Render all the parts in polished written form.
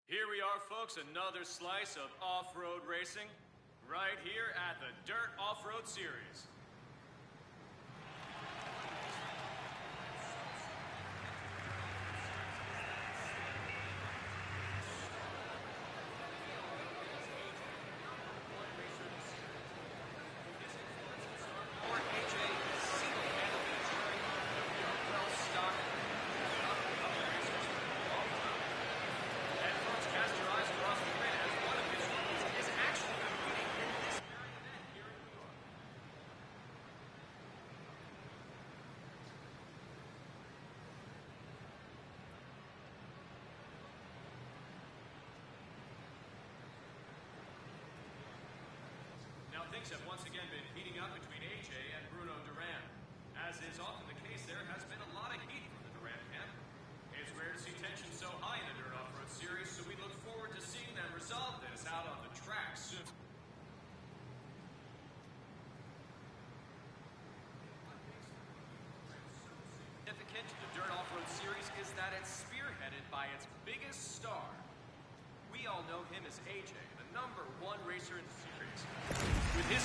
Here we are, folks, another slice of off-road racing, right here at the Dirt Off-Road Series. Things have once again been heating up between AJ and Bruno Duran. As is often the case, there has been a lot of heat from the Duran camp. It's rare to see tension so high in the Dirt Off-Road Series, so we look forward to seeing them resolve this out on the track soon. Significant to the Dirt Off-Road Series is that it's spearheaded by its biggest star. We all know him as AJ, the #1 racer in the series. With his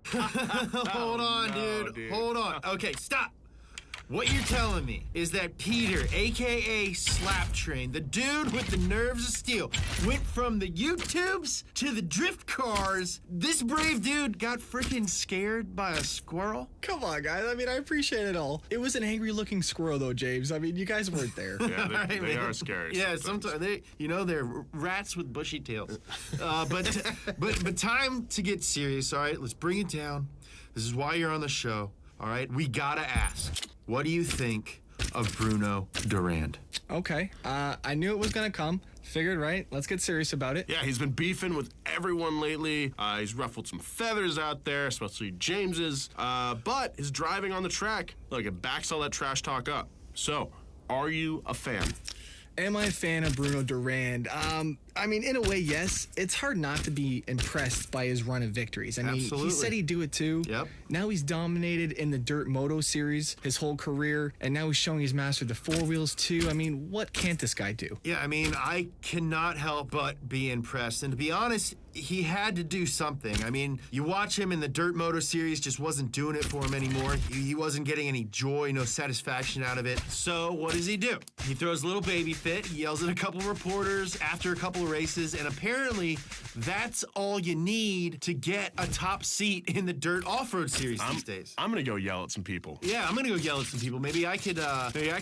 Hold on, dude. Hold on. Okay, stop. What you're telling me is that Peter, a.k.a. Slap Train, the dude with the nerves of steel, went from the YouTubes to the drift cars. This brave dude got freaking scared by a squirrel? Come on, guys. I mean, I appreciate it all. It was an angry-looking squirrel, though, James. I mean, you guys weren't there. Yeah, they are scary. Yeah, sometimes they're rats with bushy tails. But time to get serious. All right, let's bring it down. This is why you're on the show. All right, we gotta ask. What do you think of Bruno Durand? Okay, I knew it was gonna come. Figured, right? Let's get serious about it. Yeah, he's been beefing with everyone lately. He's ruffled some feathers out there, especially James's. But his driving on the track, look, it backs all that trash talk up. So, are you a fan? Am I a fan of Bruno Durand? I mean, in a way, yes. It's hard not to be impressed by his run of victories. I mean, Absolutely. He said he'd do it too. Yep. Now he's dominated in the Dirt Moto series his whole career, and now he's showing he's mastered the four wheels too. I mean, what can't this guy do? Yeah, I mean, I cannot help but be impressed. And to be honest, he had to do something. I mean, you watch him in the Dirt Moto series, just wasn't doing it for him anymore. He wasn't getting any joy, no satisfaction out of it. So what does he do? He throws a little baby fit. He yells at a couple reporters after a couple of races, and apparently that's all you need to get a top seat in the Dirt Off-Road series these days. I'm gonna go yell at some people. Yeah, I'm gonna go yell at some people. Maybe I could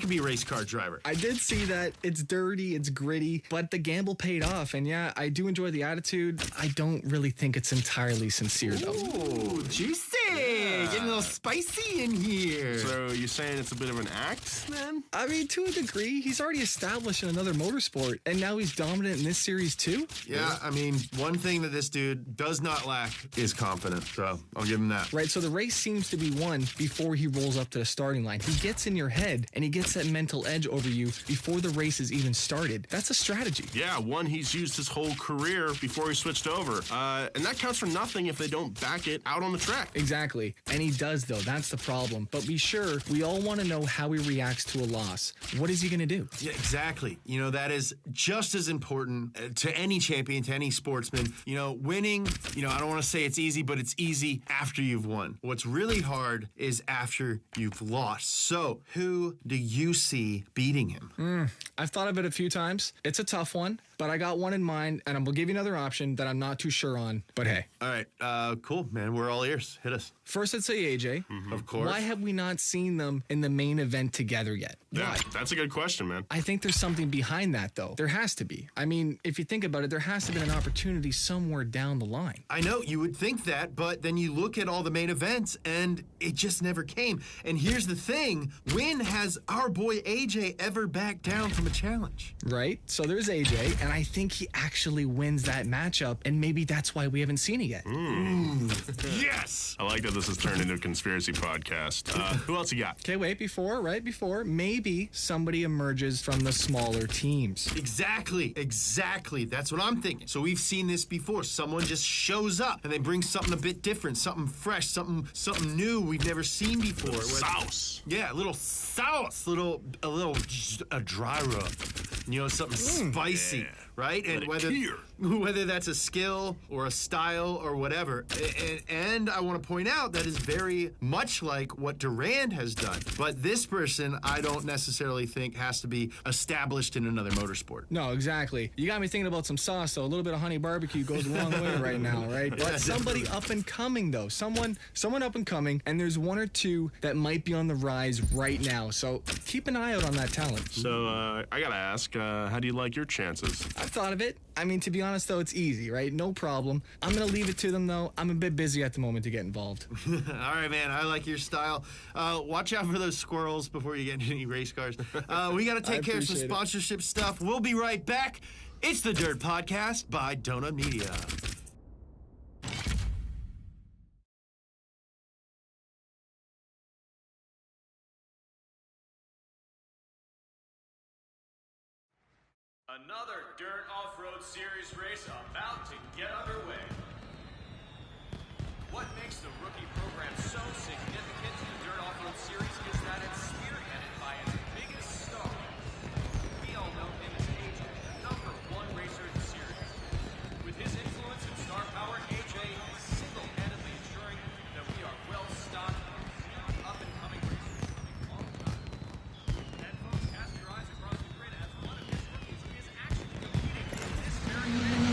be a race car driver. I did see that. It's dirty, it's gritty, but the gamble paid off. And yeah, I do enjoy the attitude. I don't really think it's entirely sincere, though. Ooh, juicy! Getting a little spicy in here. So you're saying it's a bit of an act, then? I mean, to a degree, he's already established in another motorsport, and now he's dominant in this series, too? Yeah, I mean, one thing that this dude does not lack is confidence, so I'll give him that. Right, so the race seems to be won before he rolls up to the starting line. He gets in your head, and he gets that mental edge over you before the race is even started. That's a strategy. Yeah, one he's used his whole career before he switched over. And that counts for nothing if they don't back it out on the track. Exactly. And he does, though. That's the problem. But be sure, we all want to know how he reacts to a loss. What is he going to do? Yeah, exactly. You know, that is just as important to any champion, to any sportsman. You know, winning, I don't want to say it's easy, but it's easy after you've won. What's really hard is after you've lost. So, who do you see beating him? I've thought of it a few times. It's a tough one, but I got one in mind, and I'm going to give you another option that I'm not too sure on. But hey. All right. Cool, man. We're all ears. Hit us. First, I'd say AJ. Of course. Why have we not seen them in the main event together yet? Yeah, Why? that's a good question, man. I think there's something behind that, though. There has to be. I mean, if you think about it, there has to be an opportunity somewhere down the line. I know, you would think that, but then you look at all the main events, and it just never came. And here's the thing. When has our boy AJ ever backed down from a challenge? Right? So there's AJ, and I think he actually wins that matchup, and maybe that's why we haven't seen it yet. Yes! I like that this has turned into a conspiracy podcast. Who else you got? Okay, wait, right before, maybe somebody emerges from the smaller teams. Exactly. That's what I'm thinking. So we've seen this before. Someone just shows up and they bring something a bit different, something fresh, something new we've never seen before. Sauce. Yeah, a little sauce, a dry rub. Something spicy, right? And whether that's a skill or a style or whatever. And I want to point out that is very much like what Durand has done. But this person, I don't necessarily think has to be established in another motorsport. No, exactly. You got me thinking about some sauce, though. A little bit of honey barbecue goes a long way right now, right? But somebody up and coming, though. Someone up and coming, and there's one or two that might be on the rise right now. So keep an eye out on that talent. So I gotta ask, how do you like your chances? I've thought of it. I mean, to be honest, though, it's easy, right? No problem. I'm going to leave it to them, though. I'm a bit busy at the moment to get involved. All right, man. I like your style. Watch out for those squirrels before you get into any race cars. We got to take care of some sponsorship stuff. We'll be right back. It's the Dirt Podcast by Donut Media. Another Dirt Off-Road Series race about to get underway. What makes the rookie program so significant to the Dirt Off-Road Series is that it's spearheaded by its biggest star. We all know him as AJ, the #1 racer in the series. With his influence and star power, AJ is single-handedly ensuring that we are well-stocked with up-and-coming racers for a long time. And folks, cast your eyes across the grid as one of his rookies is actually competing in this very race.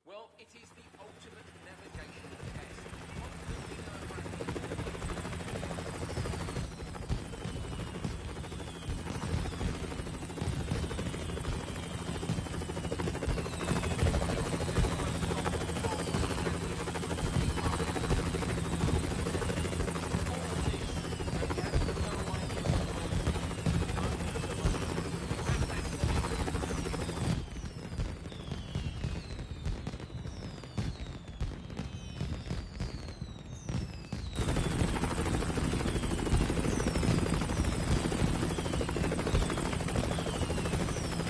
Well, it is the ultimate navigation test. What do we know about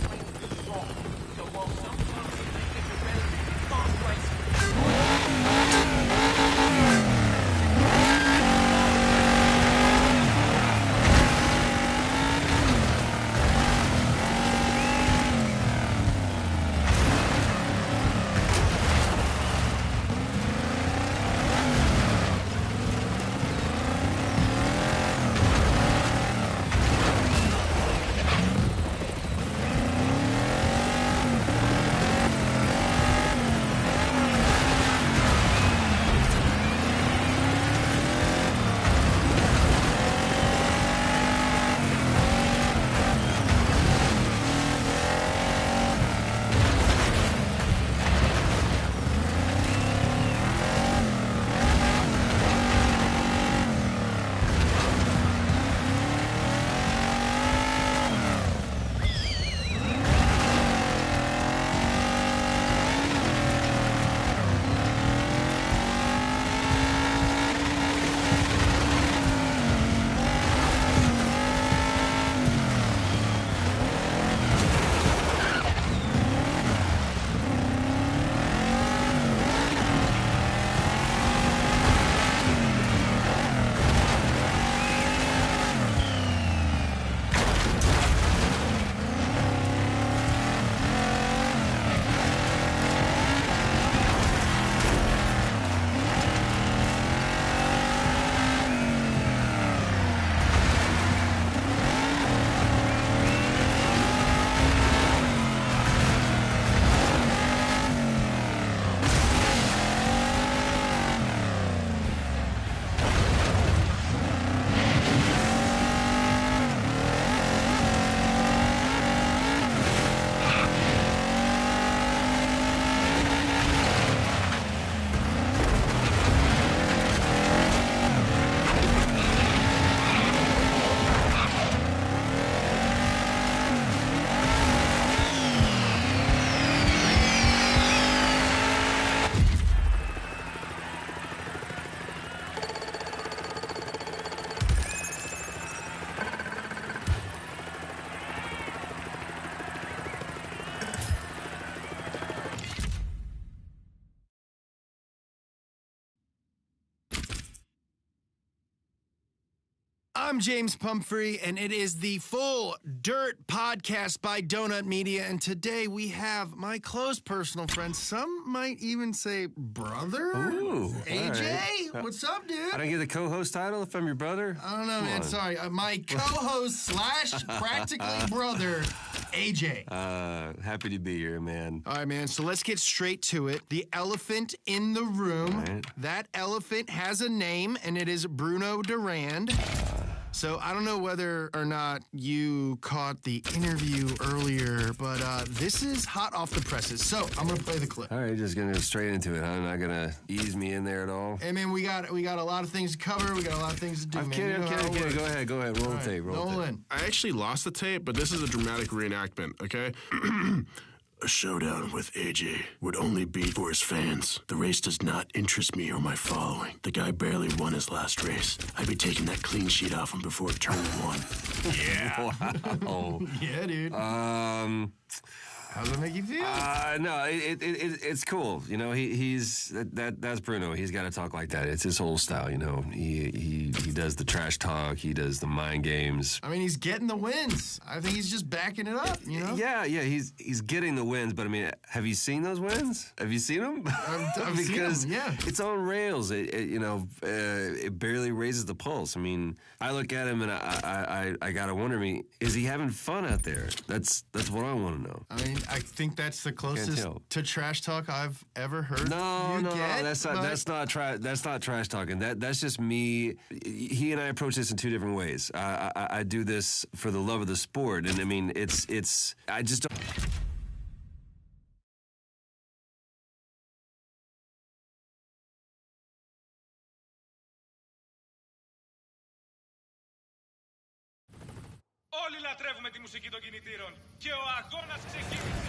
So while sometimes it may get a relatively fast race, I'm James Pumphrey, and it is the Full Dirt Podcast by Donut Media. And today we have my close personal friend, some might even say brother. Ooh, AJ, all right. what's up, dude? I don't get the co-host title if I'm your brother. I don't know, Come man. on. Sorry. My co-host slash practically brother, AJ. Happy to be here, man. All right, man. So let's get straight to it. The elephant in the room. All right. That elephant has a name, and it is Bruno Durand. So I don't know whether or not you caught the interview earlier, but this is hot off the presses. So I'm gonna play the clip. All right, just gonna go straight into it, huh? Not gonna ease me in there at all. Hey, man, we got a lot of things to cover. We got a lot of things to do, I'm man. kidding, You know I'm how it kidding. works. Go ahead. Roll the tape, roll the tape. Nolan. I actually lost the tape, but this is a dramatic reenactment, okay? A showdown with AJ would only be for his fans. The race does not interest me or my following. The guy barely won his last race. I'd be taking that clean sheet off him before turn one. Wow. Yeah, dude. How does that make you feel? No, it's cool. You know, that's Bruno. He's got to talk like that. It's his whole style. You know, he does the trash talk. He does the mind games. I mean, he's getting the wins. I think he's just backing it up, you know? Yeah, he's getting the wins. But I mean, have you seen those wins? Have you seen them? I've seen Because 'em, yeah. it's on rails. It barely raises the pulse. I mean, I look at him and I gotta wonder. I mean, is he having fun out there? That's what I want to know. I mean, mean, I think that's the closest tell. to trash talk I've ever heard. No, you no, get, that's not. but- That's not trash talking. That's just me. He and I approach this in two different ways. I do this for the love of the sport, and I mean, it's. I just don't. Όλοι λατρεύουμε τη μουσική των κινητήρων και ο αγώνας ξεκίνησε.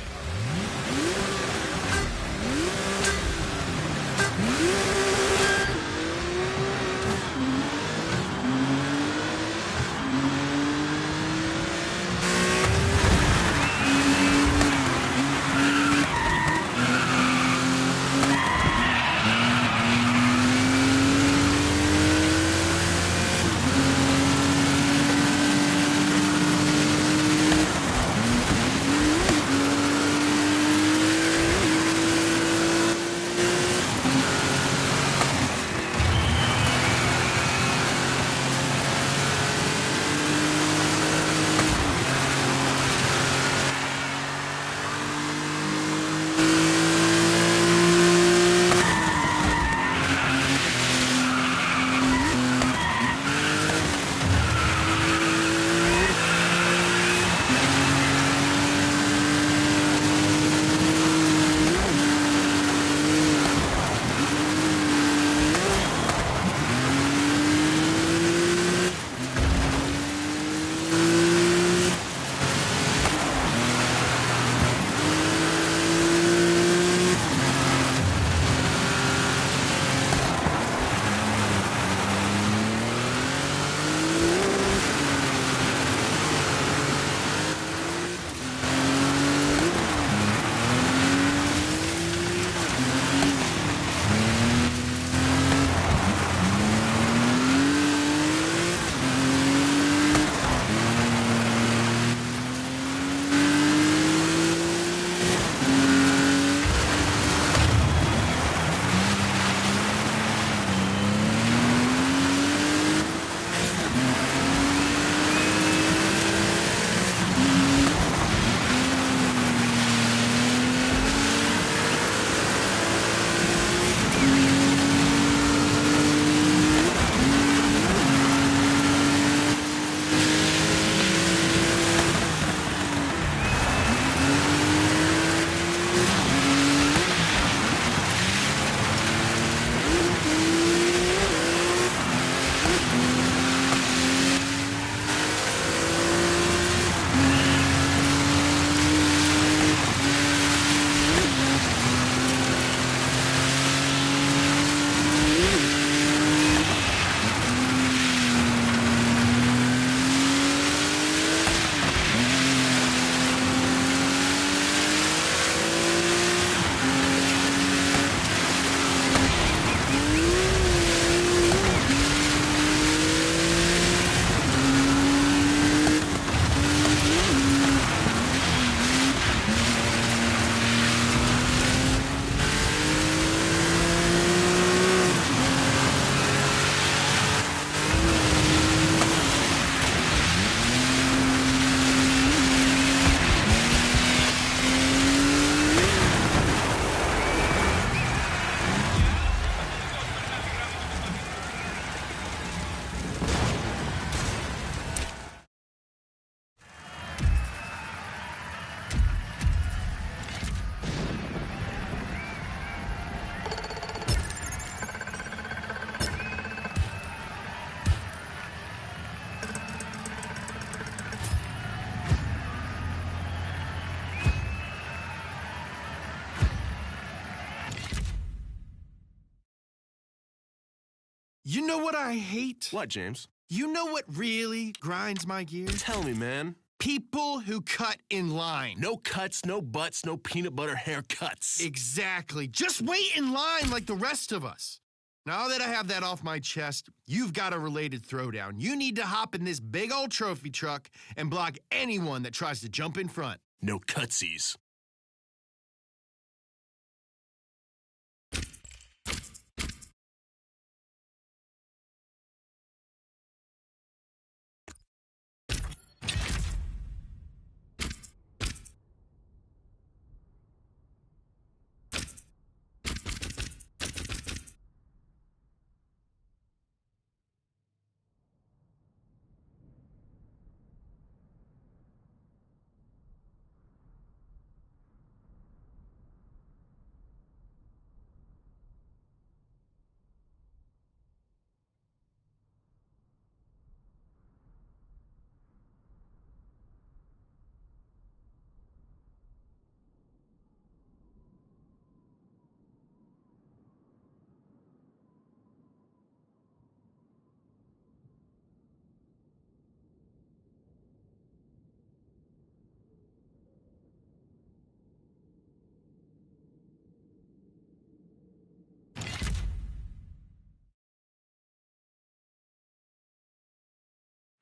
You know what I hate? What, James? You know what really grinds my gears? Tell me, man. People who cut in line. No cuts, no butts, no peanut butter haircuts. Exactly. Just wait in line like the rest of us. Now that I have that off my chest, you've got a related throwdown. You need to hop in this big old trophy truck and block anyone that tries to jump in front. No cutsies.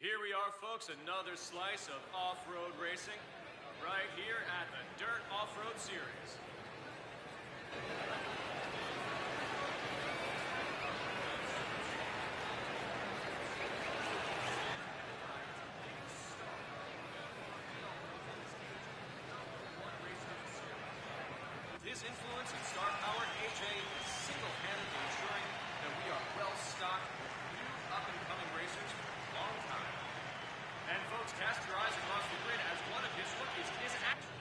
Here we are, folks, another slice of off-road racing, right here at the Dirt Off-Road Series. With his influence and star power, AJ is single-handedly ensuring that we are well-stocked with new up-and-coming racers for a long time. And folks, cast your eyes across the grid as one of his rookies is actually...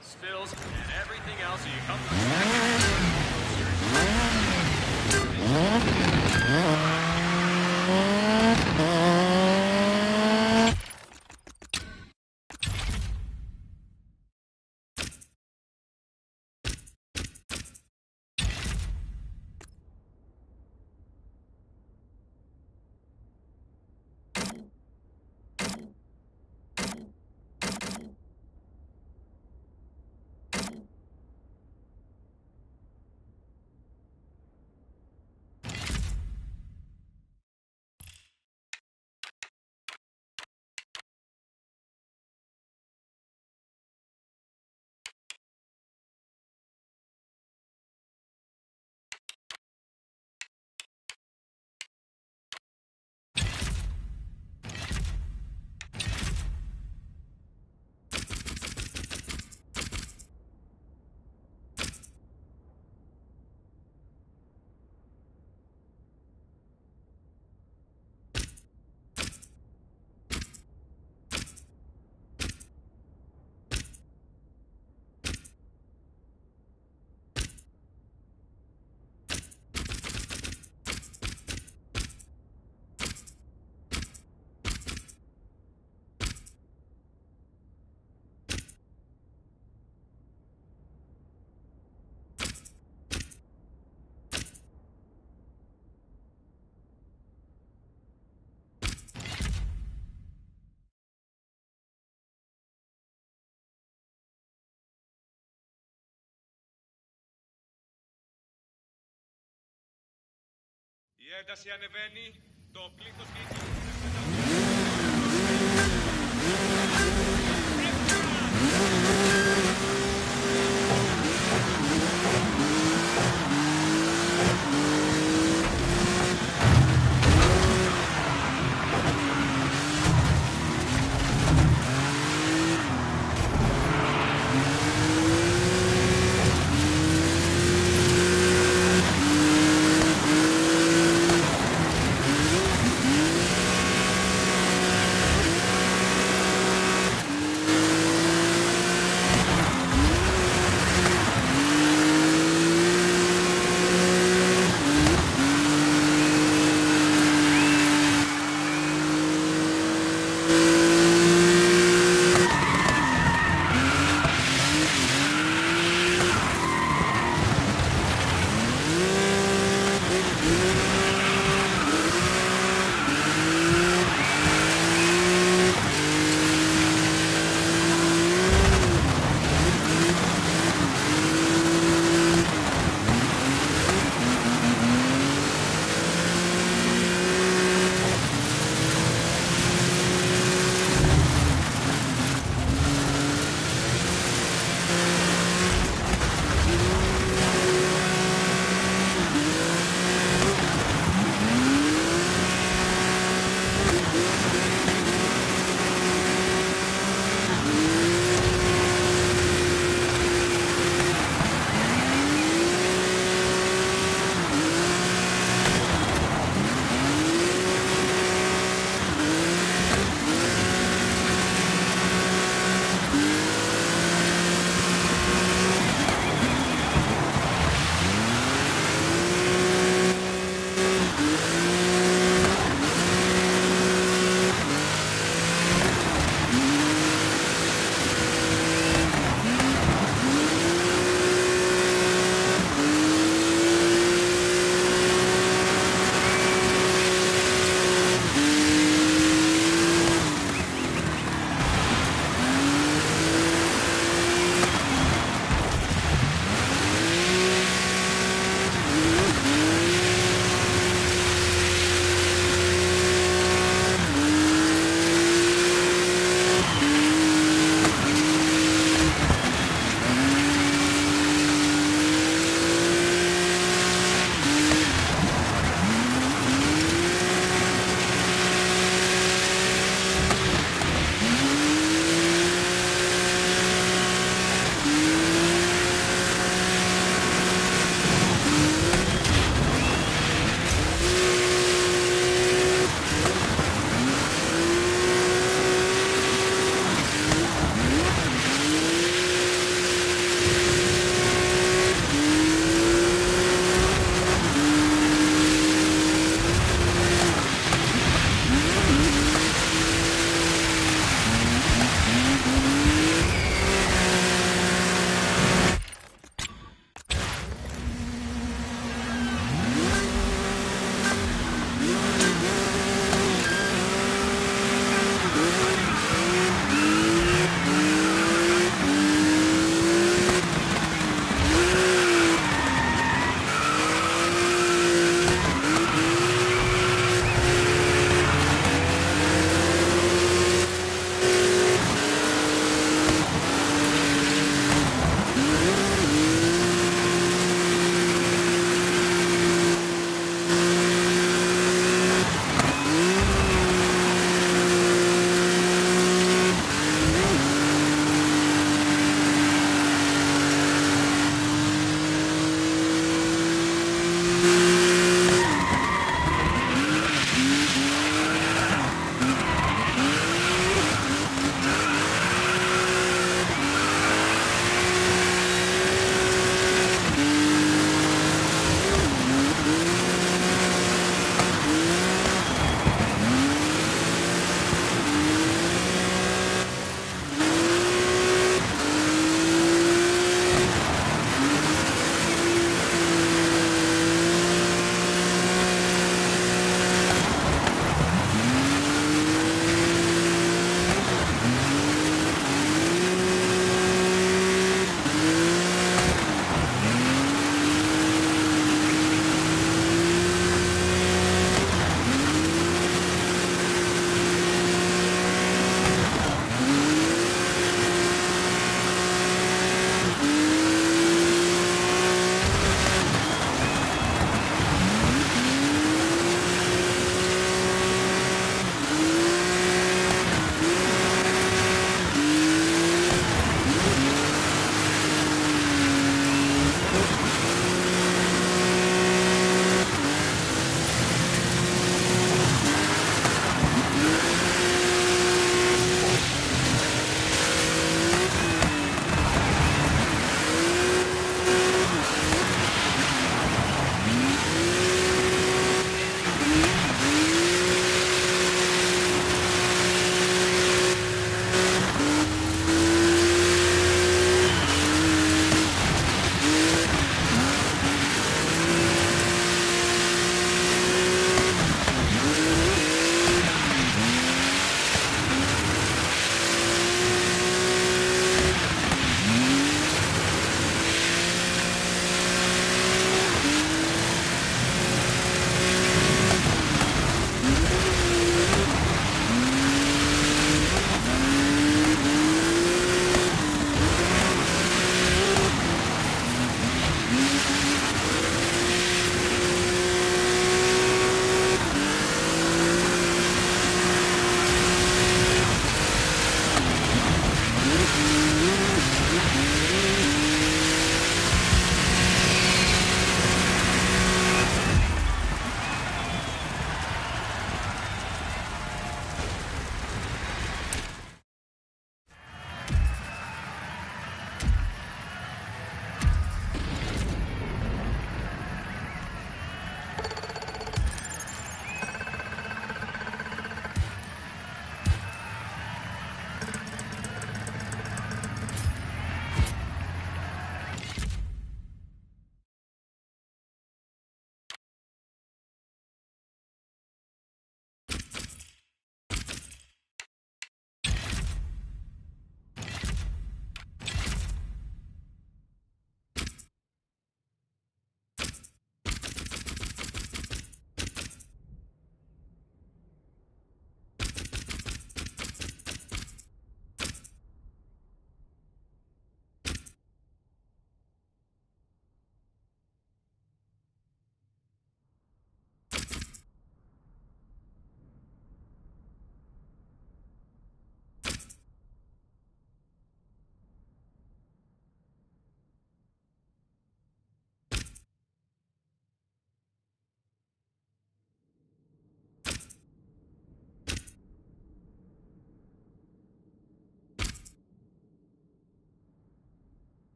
Spills and everything else so you come to Η ένταση ανεβαίνει, το πλήθος γίνεται...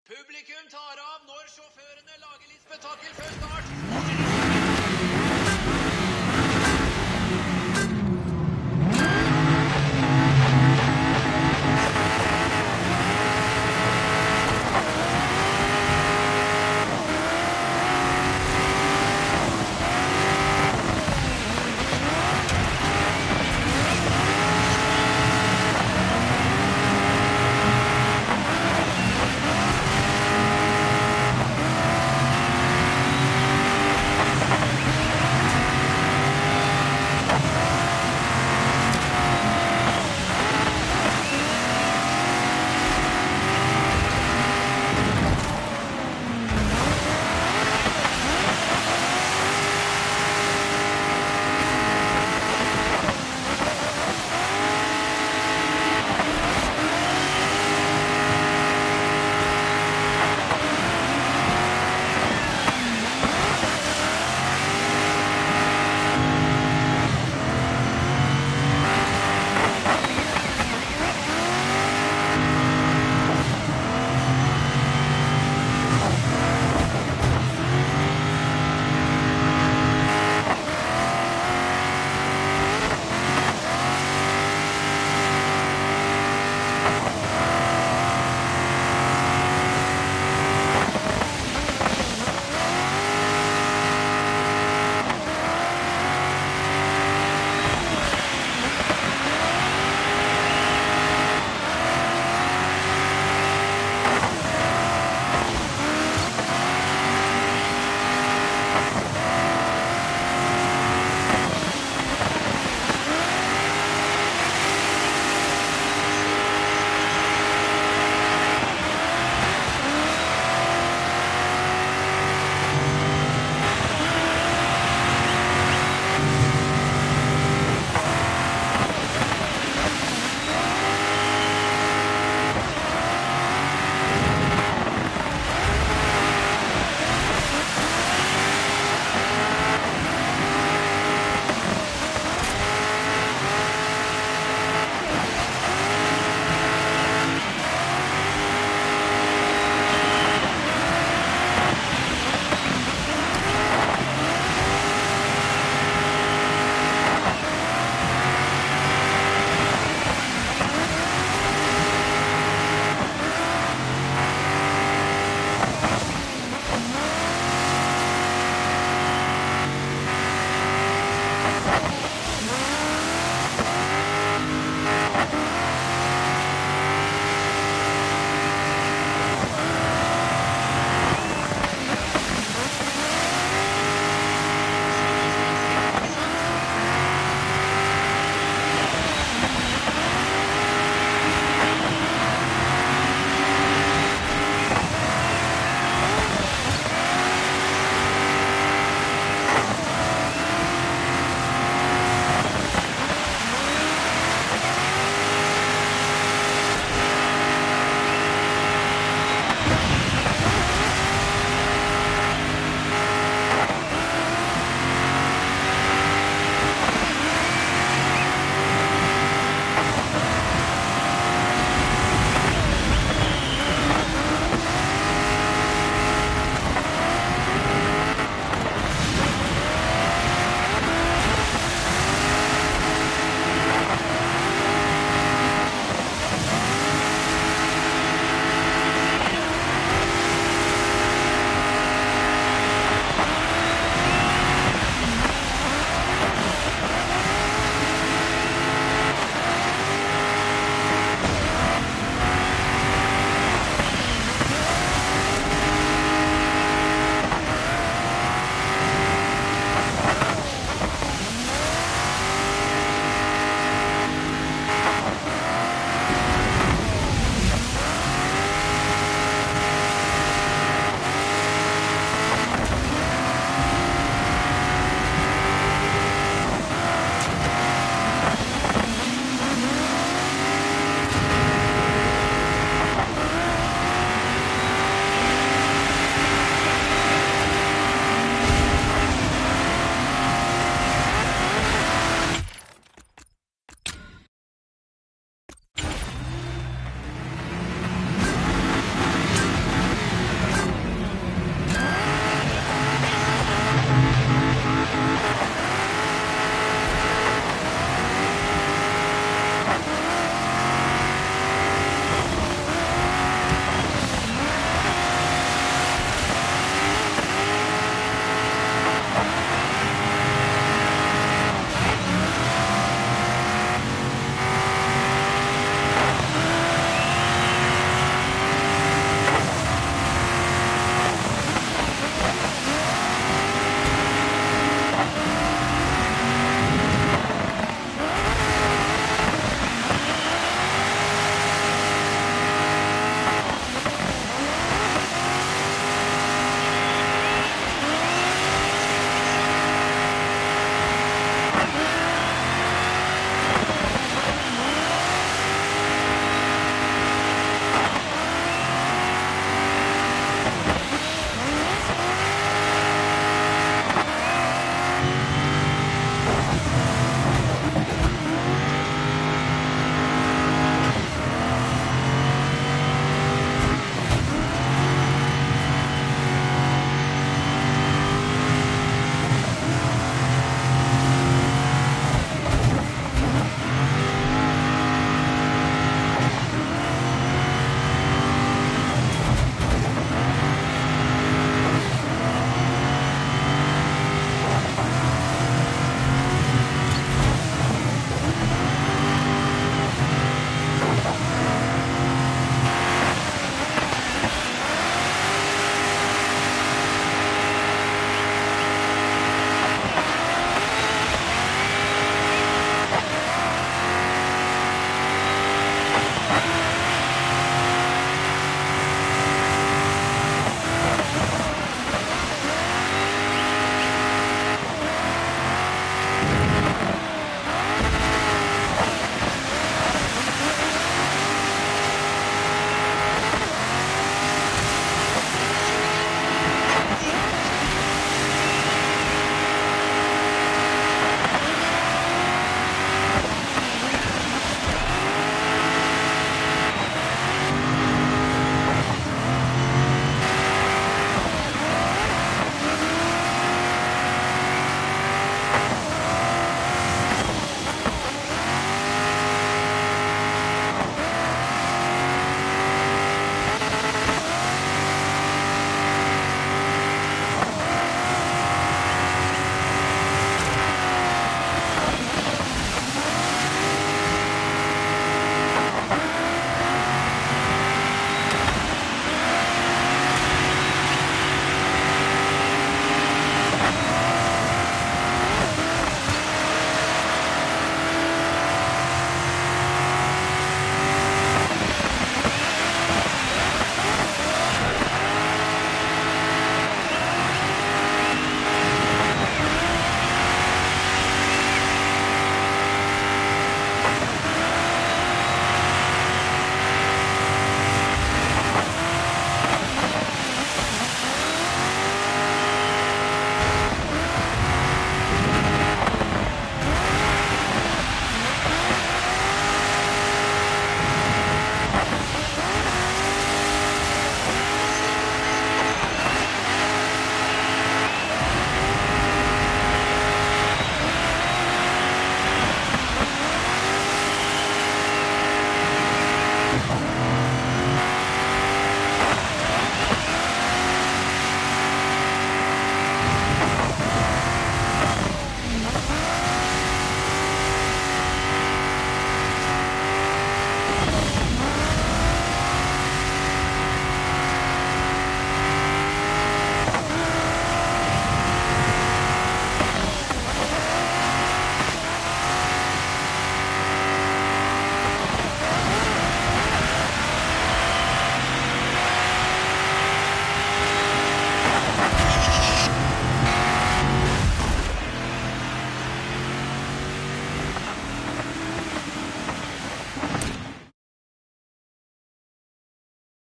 Publikum tar av når sjåførene lager litt spetakkel før start.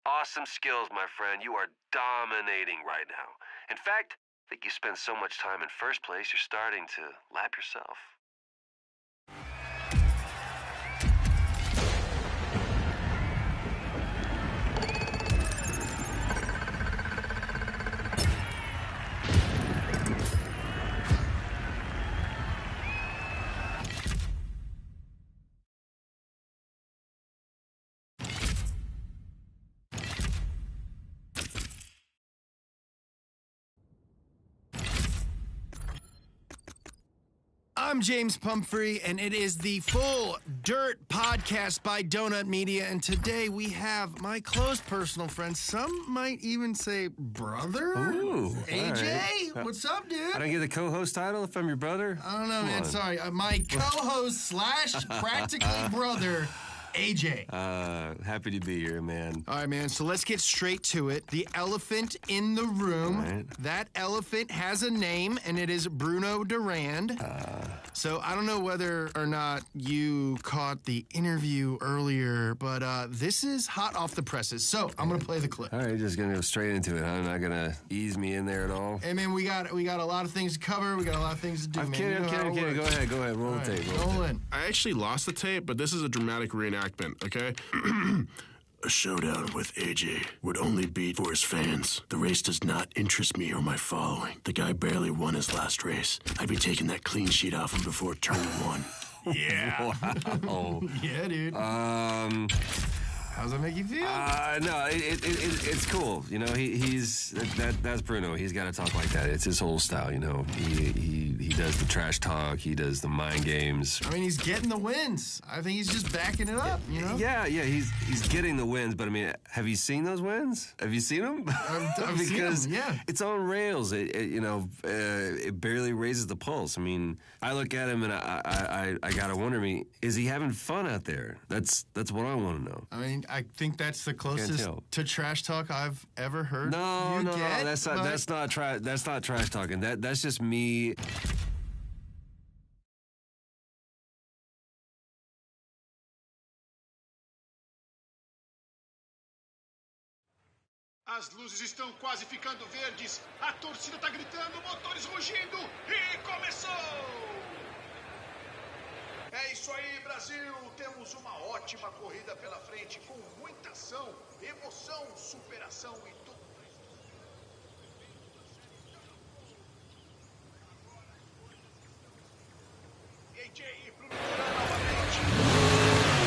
Awesome skills, my friend. You are dominating right now. In fact, I think you spend so much time in first place, you're starting to lap yourself. I'm James Pumphrey, and it is the Full Dirt Podcast by Donut Media. And today we have my close personal friend, some might even say brother, Ooh, AJ. all right. What's up, dude? I don't get the co-host title if I'm your brother? I don't know, Come man. on. Sorry. My co-host slash practically brother, AJ. Happy to be here, man. All right, man. So let's get straight to it. The elephant in the room. All right. That elephant has a name, and it is Bruno Durand. So I don't know whether or not you caught the interview earlier, but this is hot off the presses. So I'm gonna play the clip. All right, just gonna go straight into it. I'm not gonna ease me in there at all. Hey, man, we got a lot of things to cover. We got a lot of things to do, I'm man. kidding, You know how I'm it kidding. works. Go ahead. Roll All the right, tape. Roll the roll tape. in. I actually lost the tape, but this is a dramatic reenactment, okay? A showdown with AJ would only be for his fans. The race does not interest me or my following. The guy barely won his last race. I'd be taking that clean sheet off him before turn one. Yeah. Oh. Yeah, dude. How's that make you feel? No, it's cool. You know, that's Bruno. He's got to talk like that. It's his whole style. You know, he does the trash talk. He does the mind games. I mean, he's getting the wins. I think he's just backing it up, you know? Yeah, he's getting the wins. But I mean, have you seen those wins? Have you seen them? I've seen Because 'em, yeah. it's on rails. It barely raises the pulse. I mean, I look at him and I gotta wonder, is he having fun out there? That's what I want to know. I mean, I think that's the closest tell. to trash talk I've ever heard. No, you get, that's but- not trash talking. That's just me. As luzes estão quase ficando verdes. A torcida está gritando, motores rugindo e começou! É isso aí, Brasil! Temos uma ótima corrida pela frente, com muita ação, emoção, superação e tudo. AJ e Bruno Durand novamente.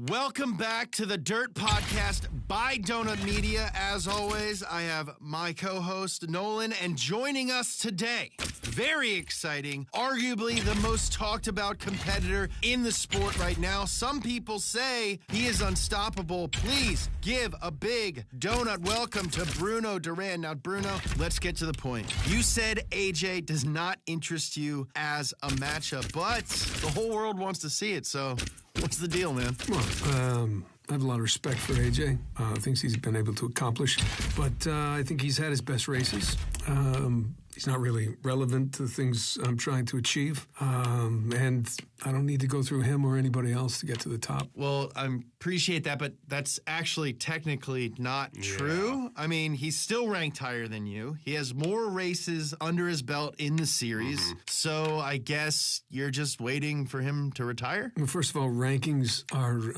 Welcome back to the Dirt Podcast by Donut Media. As always, I have my co-host Nolan, and joining us today, very exciting, arguably the most talked about competitor in the sport right now. Some people say he is unstoppable. Please give a big donut welcome to Bruno Duran. Now, Bruno, let's get to the point. You said AJ does not interest you as a matchup, but the whole world wants to see it, so what's the deal, man? Well, I have a lot of respect for AJ. Things he's been able to accomplish, but I think he's had his best races. He's not really relevant to the things I'm trying to achieve, and I don't need to go through him or anybody else to get to the top. Well, I appreciate that, but that's actually technically not true. I mean, he's still ranked higher than you. He has more races under his belt in the series, so I guess you're just waiting for him to retire? Well, first of all, rankings are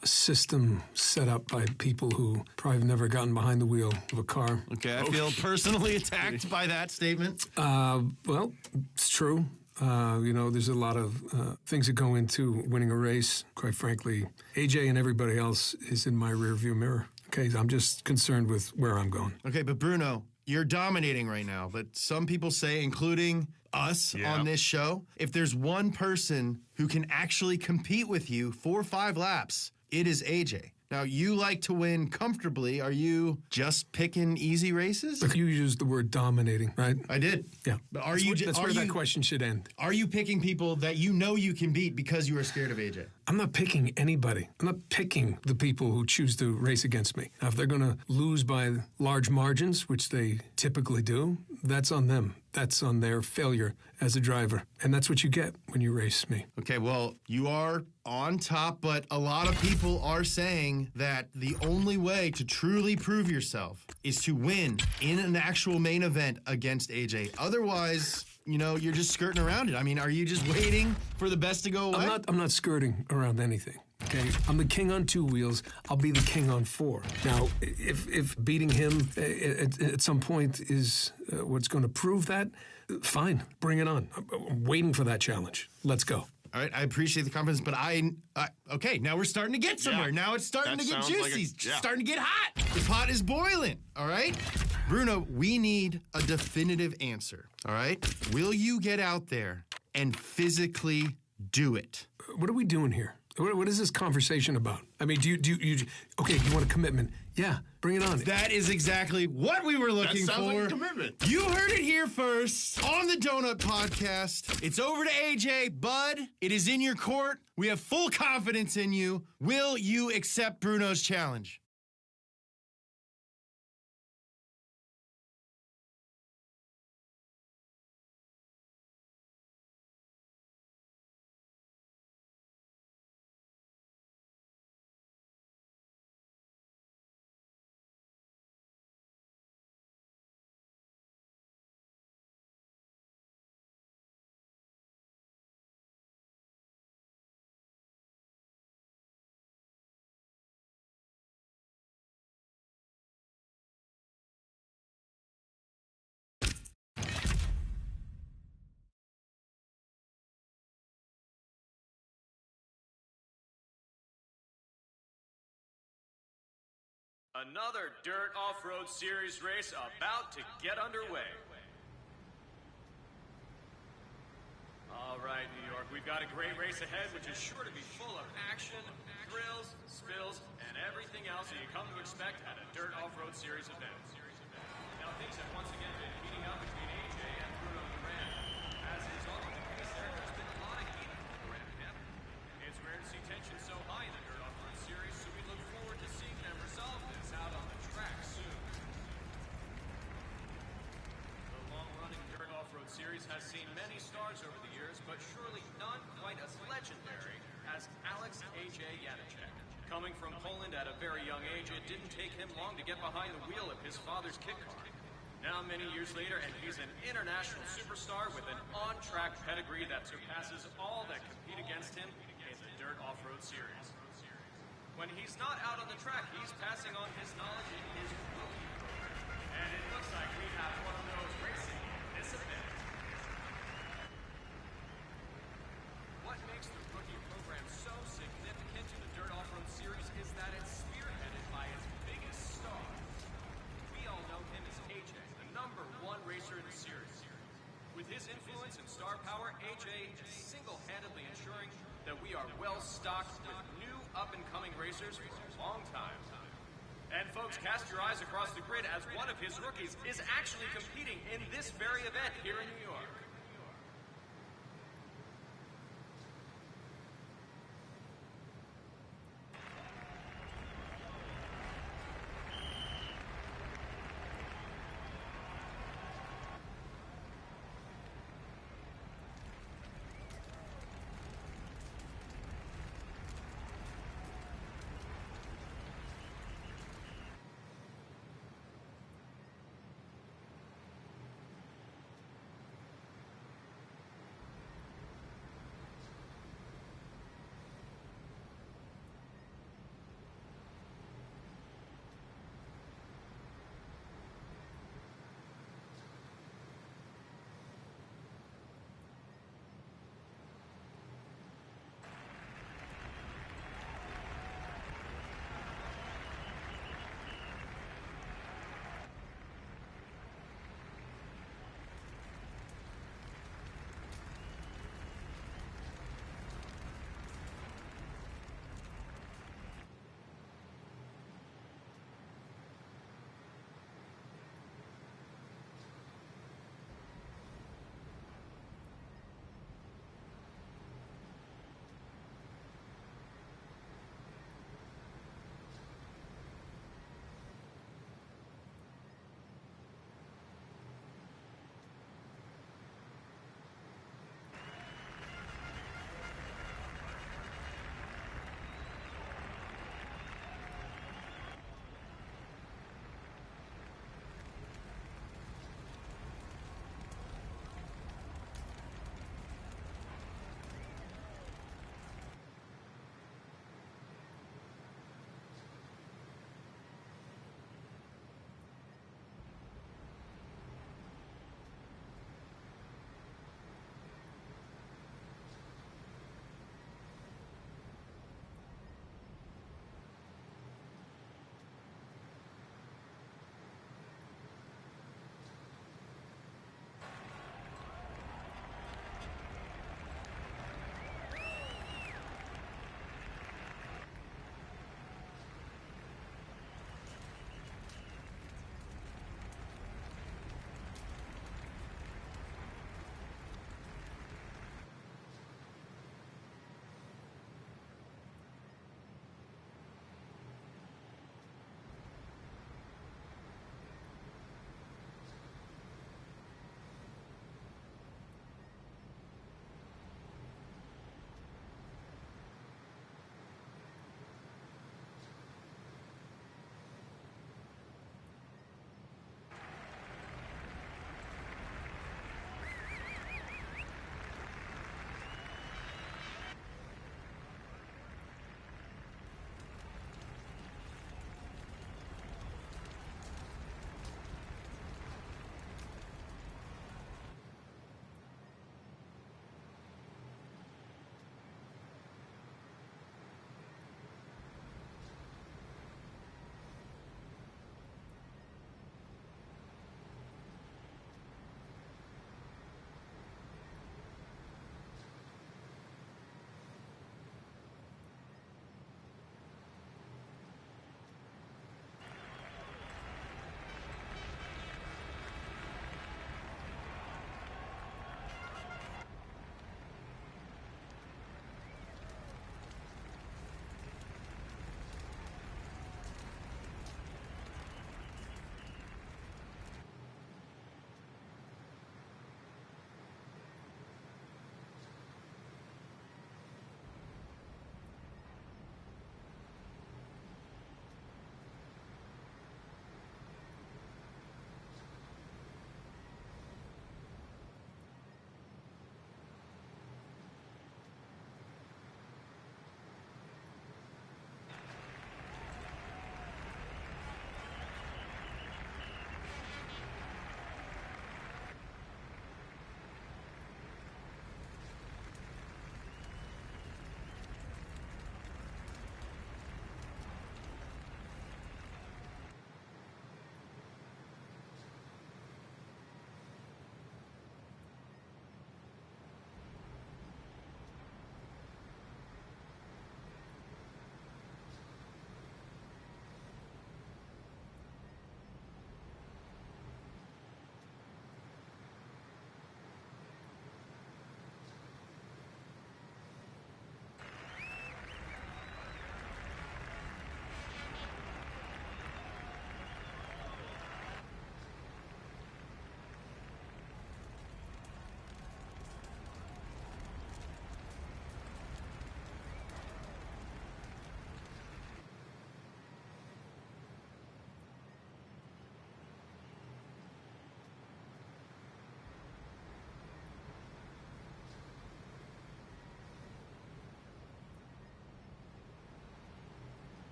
a system set up by people who probably have never gotten behind the wheel of a car. Okay, I feel personally attacked by that statement. Well, it's true. There's a lot of things that go into winning a race. Quite frankly, AJ and everybody else is in my rearview mirror. Okay, I'm just concerned with where I'm going. Okay, but Bruno, you're dominating right now. But some people say, including us on this show, if there's one person who can actually compete with you 4 or 5 laps, it is AJ. Now, you like to win comfortably. Are you just picking easy races? Look, you used the word dominating, right? I did. Yeah. But That's where that question should end. Are you picking people that you know you can beat because you are scared of AJ? I'm not picking anybody. I'm not picking the people who choose to race against me. Now, if they're going to lose by large margins, which they typically do, that's on them. That's on their failure as a driver. And that's what you get when you race me. Okay, well, you are on top, but a lot of people are saying that the only way to truly prove yourself is to win in an actual main event against AJ. Otherwise, you're just skirting around it. I mean, are you just waiting for the best to go away? I'm not skirting around anything. Okay, I'm the king on 2 wheels. I'll be the king on 4. Now, if beating him at some point is what's going to prove that, fine, bring it on. I'm waiting for that challenge. Let's go. All right, I appreciate the confidence, but okay, now we're starting to get somewhere. Yeah. Now it's starting That to get sounds juicy. like It's starting to get hot. The pot is boiling, all right? Bruno, we need a definitive answer, all right? Will you get out there and physically do it? What are we doing here? What is this conversation about? I mean, okay, you want a commitment? Yeah, bring it on. That is exactly what we were looking That sounds for. like a commitment. You heard it here first on the Donut Podcast. It's over to AJ. Bud, it is in your court. We have full confidence in you. Will you accept Bruno's challenge? Another Dirt Off-Road Series race about to get underway. All right, New York, we've got a great race ahead, which is sure to be full of action, thrills, spills, and everything else that you come to expect at a Dirt Off-Road Series event. Now, things have once again been heating up between AJ and Bruno Duran. As is often the case, there has been a lot of heat from the Duran camp. It's rare to see tension so high in the Dirt Off-Road Series, so we look forward to seeing them resolve this out on the track soon. The long-running Dirt Off-Road Series has seen many stars over the years, but surely none quite as legendary as Alex AJ Janacek. Coming from Poland at a very young age, it didn't take him long to get behind the wheel of his father's kit car. Now, many years later, and he's an international superstar with an on-track pedigree that surpasses all that compete against him in the Dirt Off-Road Series. When he's not out on the track, he's passing on his knowledge in his rookie program. And it looks like we have one of those racing in this event. What makes the rookie program so significant to the Dirt Off-Road racers for a long time. And folks, cast your eyes across the grid as one of his rookies is actually competing in this very event here in New York.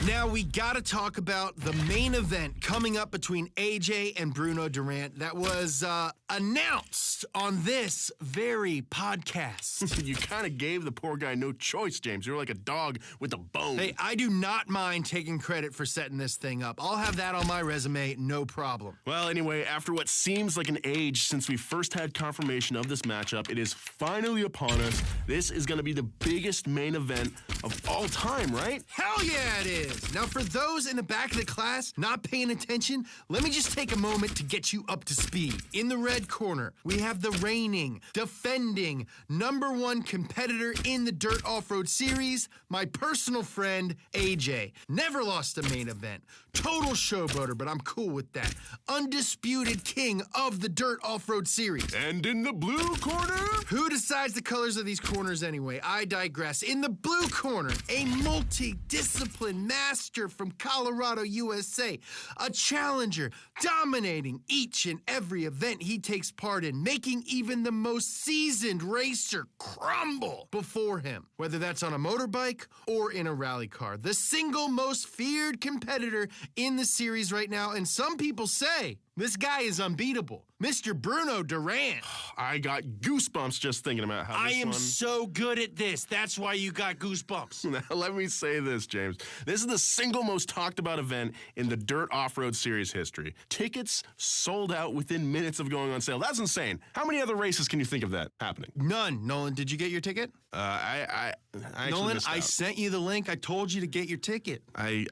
Now we gotta talk about the main event coming up between AJ and Bruno Durant that was announced on this very podcast. You kind of gave the poor guy no choice, James. You're like a dog with a bone. Hey, I do not mind taking credit for setting this thing up. I'll have that on my resume, no problem. Well, anyway, after what seems like an age since we first had confirmation of this matchup, it is finally upon us. This is going to be the biggest main event of all time, right? Hell yeah, it is! Now, for those in the back of the class not paying attention, let me just take a moment to get you up to speed. In the red red corner, we have the reigning, defending, #1 competitor in the Dirt Off-Road Series, my personal friend, AJ. Never lost a main event. Total showboater, but I'm cool with that. Undisputed king of the Dirt Off-Road Series. And in the blue corner, Who decides the colors of these corners anyway? I digress. In the blue corner, a multi-discipline master from Colorado, USA. A challenger, dominating each and every event he takes part in, making even the most seasoned racer crumble before him, whether that's on a motorbike or in a rally car. The single most feared competitor in the series right now, and some people say this guy is unbeatable. Mr. Bruno Duran. I got goosebumps just thinking about how I this am one... so good at this. That's why you got goosebumps. Now, let me say this, James. This is the single most talked about event in the Dirt Off-Road Series history. Tickets sold out within minutes of going on sale. That's insane. How many other races can you think of that happening? None. Nolan, did you get your ticket? I actually Nolan, missed I out. sent you the link. I told you to get your ticket. I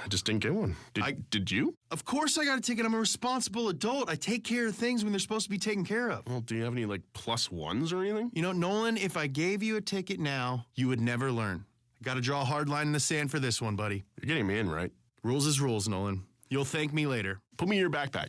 just didn't get one. Did you? Of course I got a ticket. I'm a responsible adult. I take care of things when they're supposed to be taken care of. Well, do you have any, like, +1s or anything? You know, Nolan, if I gave you a ticket now, you would never learn. Got to draw a hard line in the sand for this one, buddy. You're getting me in, right? Rules is rules, Nolan. You'll thank me later. Put me in your backpack.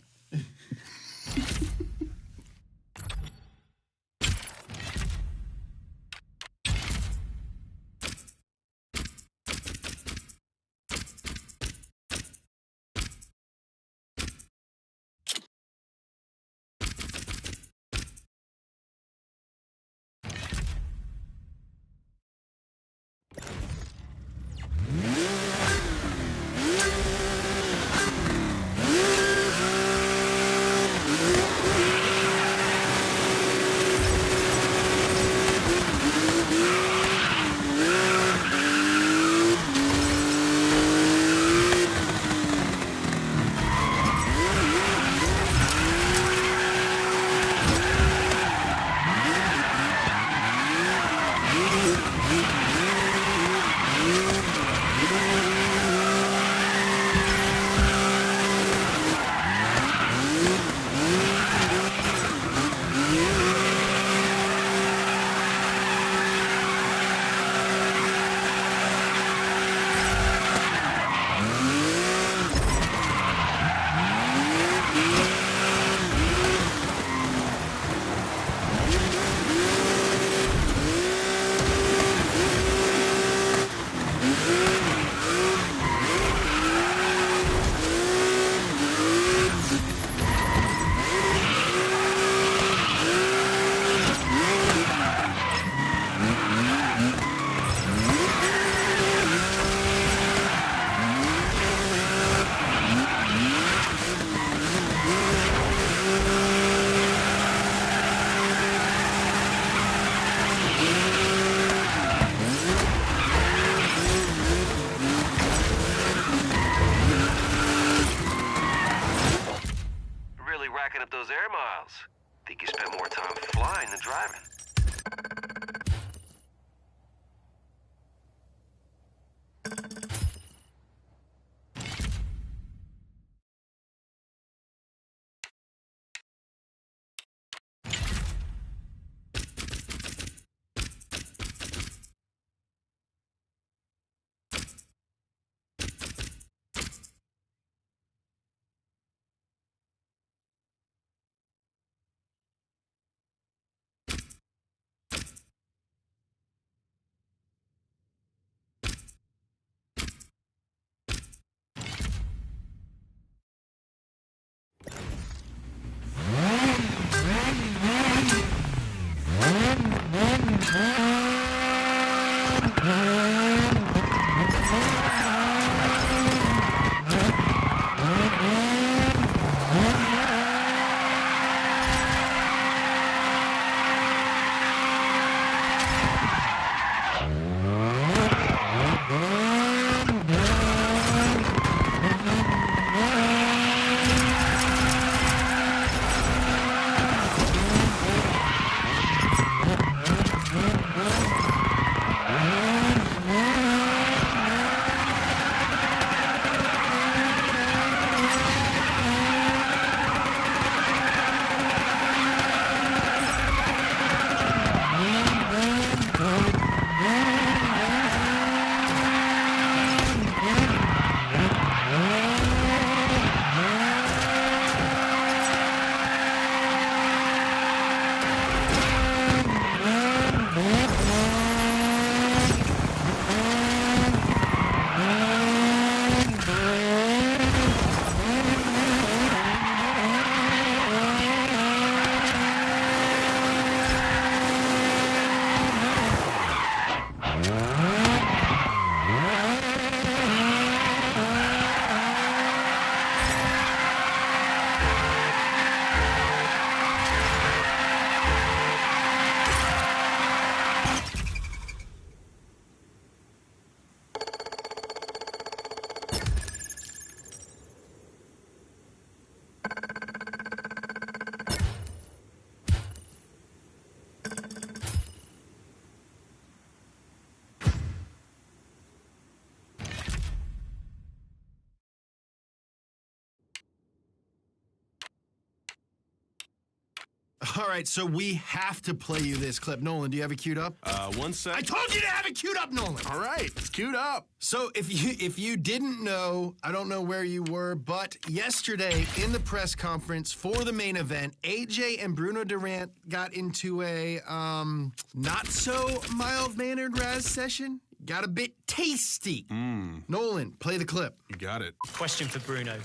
Racking up those air miles. Think you spent more time flying than driving. All right, so we have to play you this clip. Nolan, do you have it queued up? 1 sec. I told you to have it queued up, Nolan. All right, it's queued up. So if you didn't know, I don't know where you were, but yesterday in the press conference for the main event, AJ and Bruno Durant got into a not so mild-mannered Raz session. Got a bit tasty. Nolan, play the clip. You got it. Question for Bruno.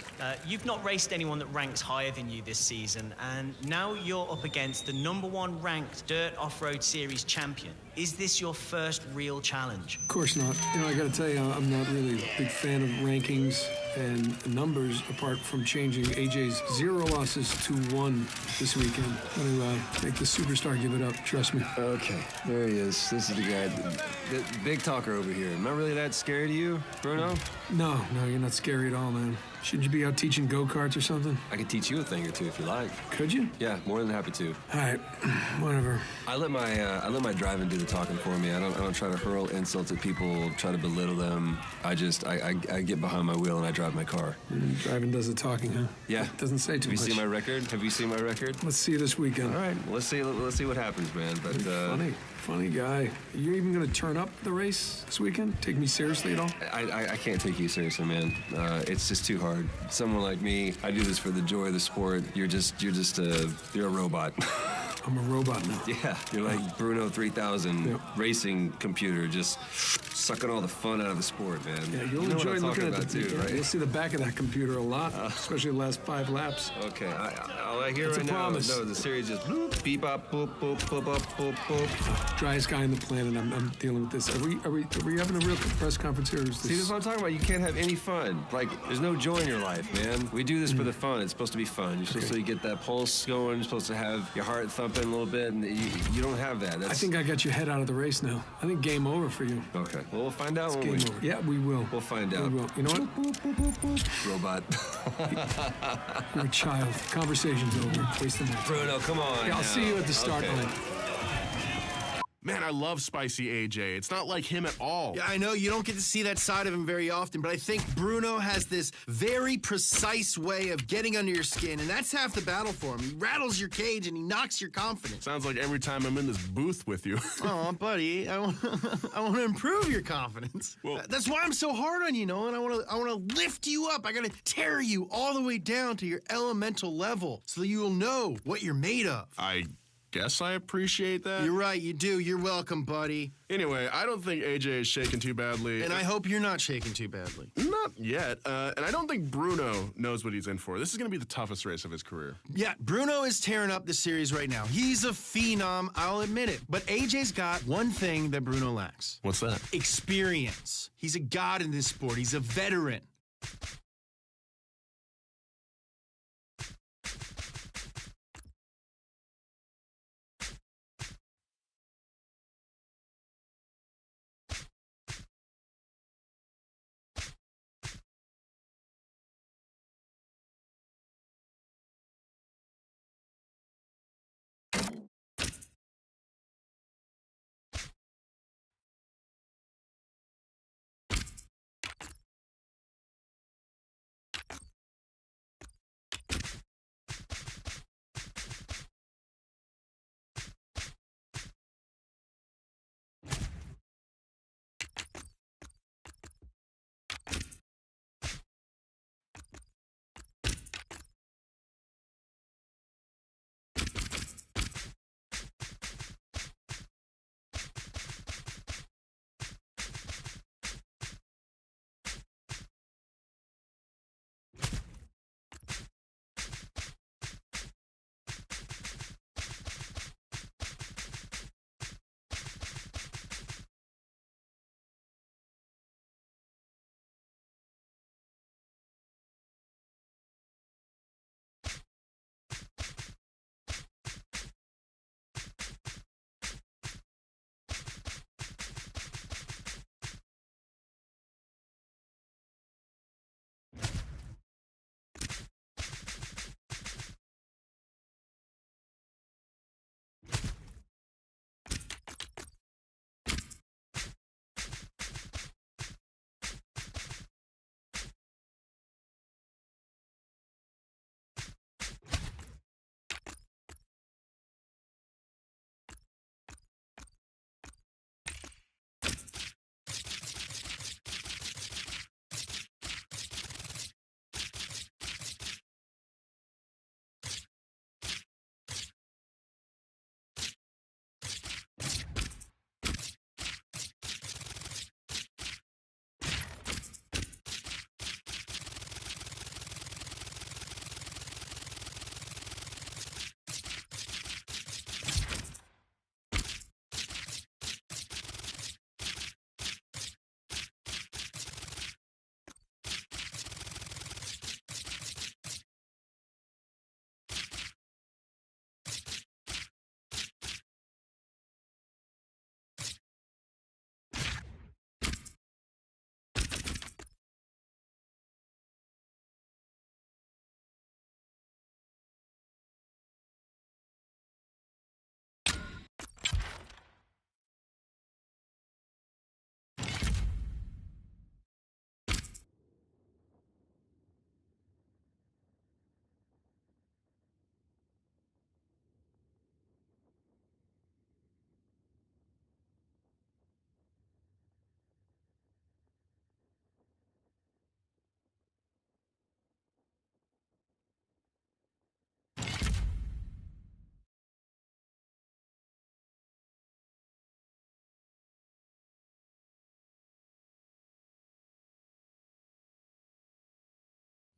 You've not raced anyone that ranks higher than you this season, and now you're up against the #1 ranked Dirt Off-Road Series champion. Is this your first real challenge? Of course not. You know, I got to tell you, I'm not really a big fan of rankings and numbers apart from changing AJ's 0 losses to 1 this weekend. I'm going to make the superstar give it up. Trust me. Okay, there he is. This is the guy, the big talker over here. Am I really that scary to you, Bruno? No, you're not scary at all, man. Shouldn't you be out teaching go-karts or something? I could teach you a thing or two if you like. Could you? Yeah, more than happy to. All right, whatever. I let my driving do the talking for me. I don't try to hurl insults at people, try to belittle them. I get behind my wheel and I drive my car. Driving does the talking, huh? Yeah. Doesn't say too much. Have you seen my record? Have you seen my record? Let's see this weekend. All right, let's see what happens, man. But Funny guy. You're even going to turn up the race this weekend? Take me seriously at all? I can't take you seriously, man. It's just too hard. Someone like me, I do this for the joy of the sport. You're a robot. I'm a robot now. Yeah, you're like Bruno 3000 racing computer, just sucking all the fun out of the sport, man. Yeah, you'll know enjoy what I'm looking talking at the about too, right? You'll see the back of that computer a lot, especially the last 5 laps. Okay, all I hear It's right a now, promise. no, the series just bloop, beep, bop, boop, boop, boop, boop, boop, boop. Driest guy on the planet. I'm dealing with this. Are we having a real press conference here? Or is See, this... that's what I'm talking about. You can't have any fun. Like, there's no joy in your life, man. We do this for the fun. It's supposed to be fun. You're supposed to get that pulse going. You're supposed to have your heart thumping a little bit, and you don't have that. I think I got your head out of the race now. I think game over for you. Okay. Well, we'll find out, won't we? Game over. Yeah, we will. We'll find We out. will. You know what? Robot. You're a child. Conversation's over. Wasting my time. Bruno, come on. Yeah, I'll now. see you at the start Okay. line. Man, I love Spicy AJ. It's not like him at all. Yeah, I know you don't get to see that side of him very often, but I think Bruno has this very precise way of getting under your skin, and that's half the battle for him. He rattles your cage and he knocks your confidence. Sounds like every time I'm in this booth with you. Oh, buddy, I want to improve your confidence. Well- That's why I'm so hard on you, Nolan. I want to lift you up. I got to tear you all the way down to your elemental level so that you'll know what you're made of. I guess I appreciate that. You're right, you do. You're welcome, buddy. Anyway, I don't think AJ is shaking too badly. And I hope you're not shaking too badly. Not yet. And I don't think Bruno knows what he's in for. This is going to be the toughest race of his career. Yeah, Bruno is tearing up the series right now. He's a phenom, I'll admit it. But AJ's got one thing that Bruno lacks. What's that? Experience. He's a god in this sport. He's a veteran.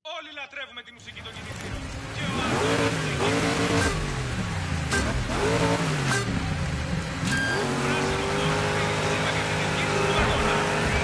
Όλοι λατρεύουμε τη μουσική των κινητήρων. Και ο αγώνας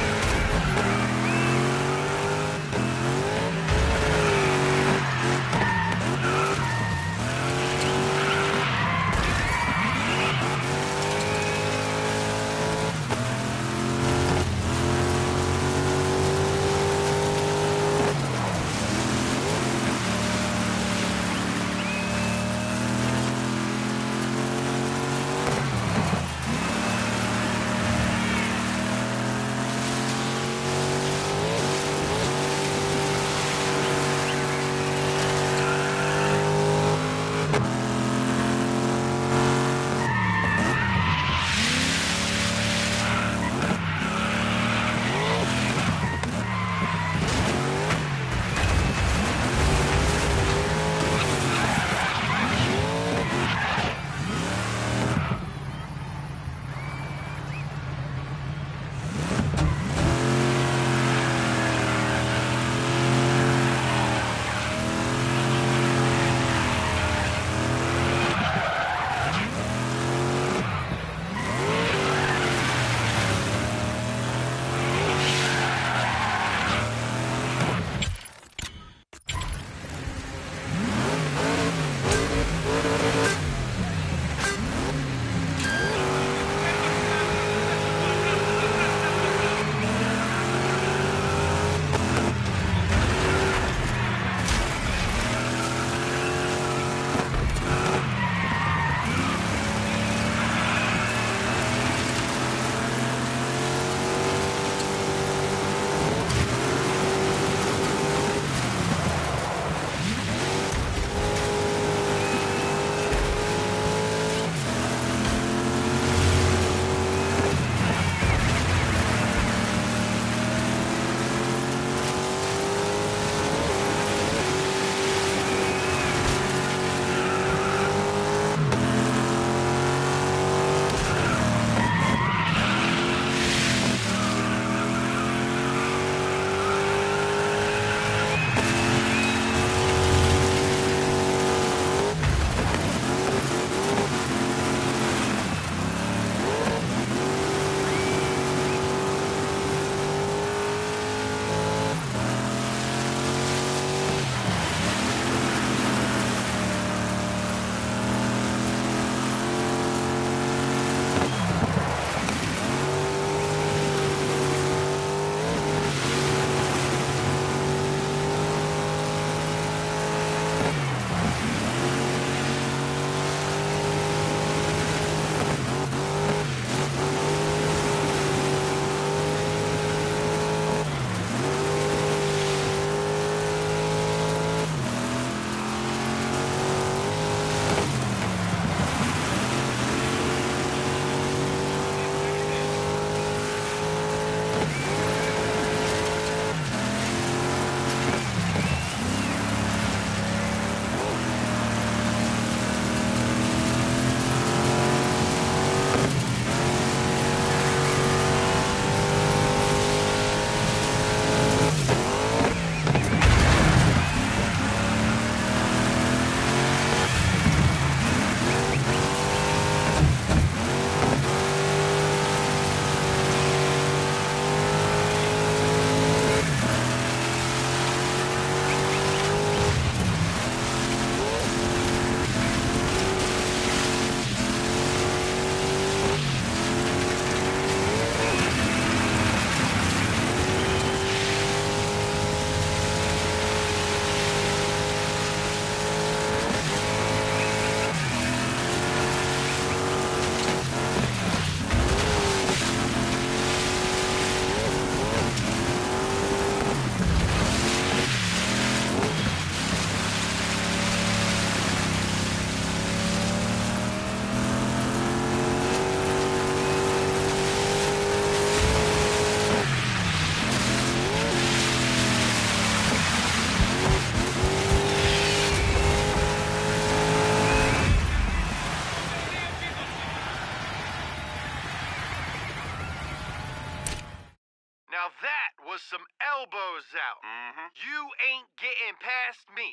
Now that was some elbows out. You ain't getting past me.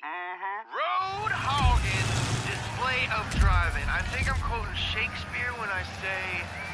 Road hogging display of driving. I think I'm quoting Shakespeare when I say,